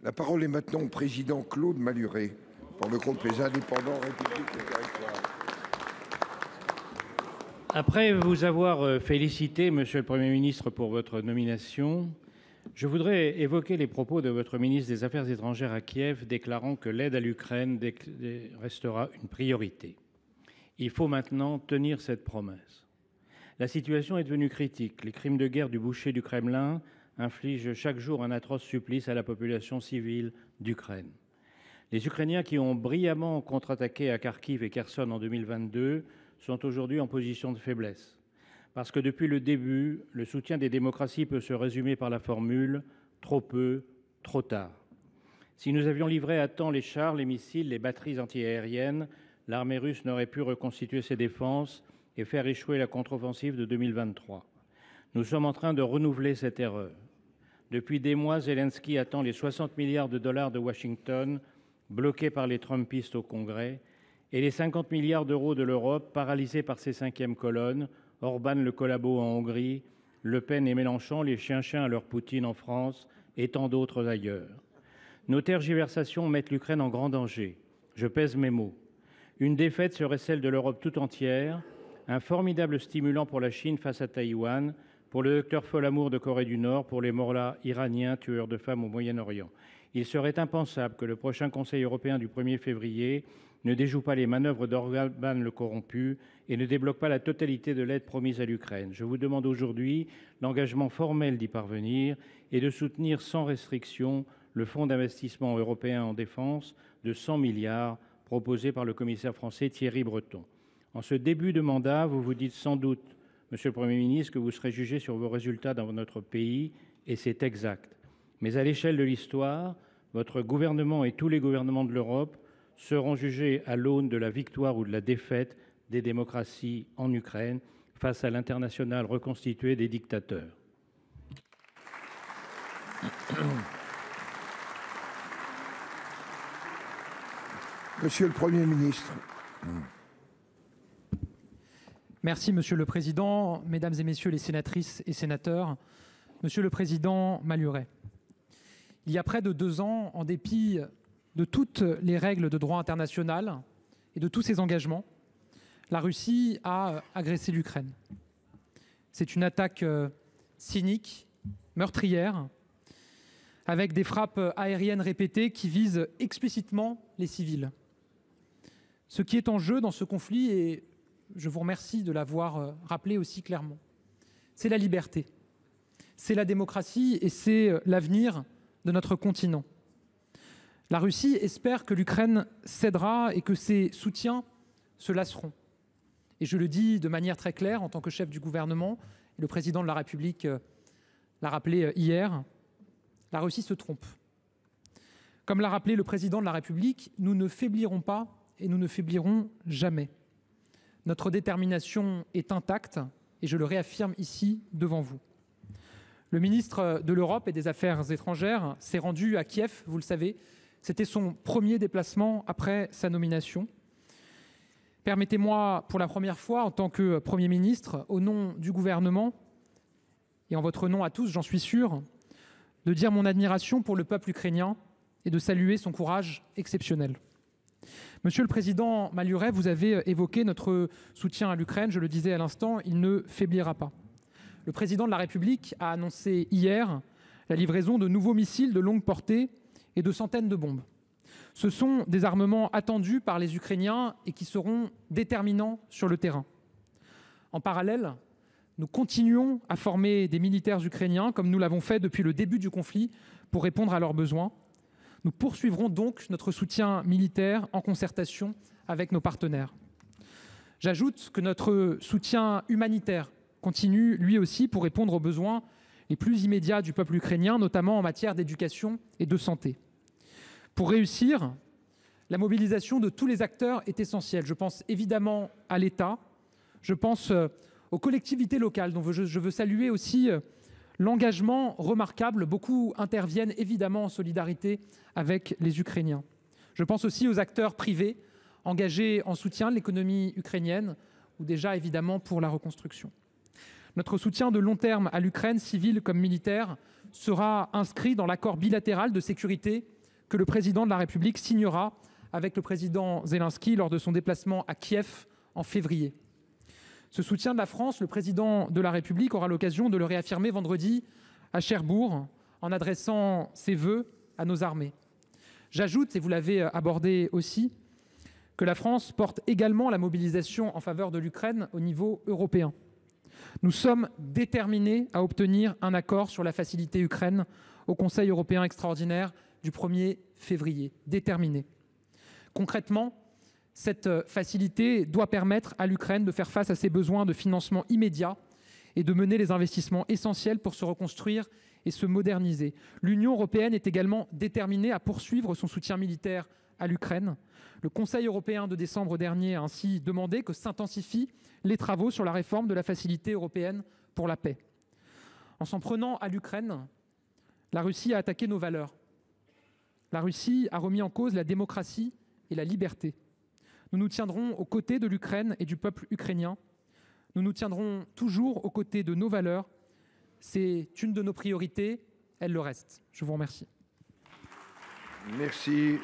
La parole est maintenant au président Claude Malhuret pour le groupe Les Indépendants République et Territoires. Après vous avoir félicité, Monsieur le Premier ministre, pour votre nomination, je voudrais évoquer les propos de votre ministre des Affaires étrangères à Kiev, déclarant que l'aide à l'Ukraine restera une priorité. Il faut maintenant tenir cette promesse. La situation est devenue critique. Les crimes de guerre du boucher du Kremlin infligent chaque jour un atroce supplice à la population civile d'Ukraine. Les Ukrainiens qui ont brillamment contre-attaqué à Kharkiv et Kherson en 2022 sont aujourd'hui en position de faiblesse. Parce que depuis le début, le soutien des démocraties peut se résumer par la formule « trop peu, trop tard ». Si nous avions livré à temps les chars, les missiles, les batteries antiaériennes, l'armée russe n'aurait pu reconstituer ses défenses et faire échouer la contre-offensive de 2023. Nous sommes en train de renouveler cette erreur. Depuis des mois, Zelensky attend les 60 milliards de dollars de Washington, bloqués par les Trumpistes au Congrès, et les 50 milliards d'euros de l'Europe, paralysés par ses cinquièmes colonnes, Orban le collabo en Hongrie, Le Pen et Mélenchon, les chiens-chiens à leur Poutine en France, et tant d'autres ailleurs. Nos tergiversations mettent l'Ukraine en grand danger. Je pèse mes mots. Une défaite serait celle de l'Europe tout entière, un formidable stimulant pour la Chine face à Taïwan, pour le docteur Folamour de Corée du Nord, pour les mollahs iraniens tueurs de femmes au Moyen-Orient. Il serait impensable que le prochain Conseil européen du 1er février ne déjoue pas les manœuvres d'Orban le corrompu et ne débloque pas la totalité de l'aide promise à l'Ukraine. Je vous demande aujourd'hui l'engagement formel d'y parvenir et de soutenir sans restriction le fonds d'investissement européen en défense de 100 milliards proposé par le commissaire français Thierry Breton. En ce début de mandat, vous vous dites sans doute, Monsieur le Premier ministre, que vous serez jugé sur vos résultats dans notre pays, et c'est exact. Mais à l'échelle de l'histoire, votre gouvernement et tous les gouvernements de l'Europe seront jugés à l'aune de la victoire ou de la défaite des démocraties en Ukraine face à l'internationale reconstituée des dictateurs. Monsieur le Premier ministre. Merci, Monsieur le Président, Mesdames et Messieurs les sénatrices et sénateurs, Monsieur le Président Malhuret. Il y a près de 2 ans, en dépit de toutes les règles de droit international et de tous ses engagements, la Russie a agressé l'Ukraine. C'est une attaque cynique, meurtrière, avec des frappes aériennes répétées qui visent explicitement les civils. Ce qui est en jeu dans ce conflit, et je vous remercie de l'avoir rappelé aussi clairement, c'est la liberté, c'est la démocratie et c'est l'avenir de notre continent. La Russie espère que l'Ukraine cédera et que ses soutiens se lasseront. Et je le dis de manière très claire en tant que chef du gouvernement, et le président de la République l'a rappelé hier, la Russie se trompe. Comme l'a rappelé le président de la République, nous ne faiblirons pas et nous ne faiblirons jamais. Notre détermination est intacte et je le réaffirme ici devant vous. Le ministre de l'Europe et des Affaires étrangères s'est rendu à Kiev, vous le savez. C'était son premier déplacement après sa nomination. Permettez-moi, pour la première fois, en tant que Premier ministre, au nom du gouvernement, et en votre nom à tous, j'en suis sûr, de dire mon admiration pour le peuple ukrainien et de saluer son courage exceptionnel. Monsieur le Président Malhuret, vous avez évoqué notre soutien à l'Ukraine. Je le disais à l'instant, il ne faiblira pas. Le président de la République a annoncé hier la livraison de nouveaux missiles de longue portée et de centaines de bombes. Ce sont des armements attendus par les Ukrainiens et qui seront déterminants sur le terrain. En parallèle, nous continuons à former des militaires ukrainiens comme nous l'avons fait depuis le début du conflit pour répondre à leurs besoins. Nous poursuivrons donc notre soutien militaire en concertation avec nos partenaires. J'ajoute que notre soutien humanitaire continue lui aussi pour répondre aux besoins les plus immédiats du peuple ukrainien, notamment en matière d'éducation et de santé. Pour réussir, la mobilisation de tous les acteurs est essentielle. Je pense évidemment à l'État, je pense aux collectivités locales, dont je veux saluer aussi l'engagement remarquable. Beaucoup interviennent évidemment en solidarité avec les Ukrainiens. Je pense aussi aux acteurs privés engagés en soutien de l'économie ukrainienne ou déjà évidemment pour la reconstruction. Notre soutien de long terme à l'Ukraine, civile comme militaire, sera inscrit dans l'accord bilatéral de sécurité que le président de la République signera avec le président Zelensky lors de son déplacement à Kiev en février. Ce soutien de la France, le président de la République aura l'occasion de le réaffirmer vendredi à Cherbourg en adressant ses vœux à nos armées. J'ajoute, et vous l'avez abordé aussi, que la France porte également la mobilisation en faveur de l'Ukraine au niveau européen. Nous sommes déterminés à obtenir un accord sur la facilité Ukraine au Conseil européen extraordinaire du 1er février. Déterminés. Concrètement, cette facilité doit permettre à l'Ukraine de faire face à ses besoins de financement immédiat et de mener les investissements essentiels pour se reconstruire et se moderniser. L'Union européenne est également déterminée à poursuivre son soutien militaire à l'Ukraine. Le Conseil européen de décembre dernier a ainsi demandé que s'intensifient les travaux sur la réforme de la Facilité européenne pour la paix. En s'en prenant à l'Ukraine, la Russie a attaqué nos valeurs. La Russie a remis en cause la démocratie et la liberté. Nous nous tiendrons aux côtés de l'Ukraine et du peuple ukrainien. Nous nous tiendrons toujours aux côtés de nos valeurs. C'est une de nos priorités, elle le reste. Je vous remercie. Merci.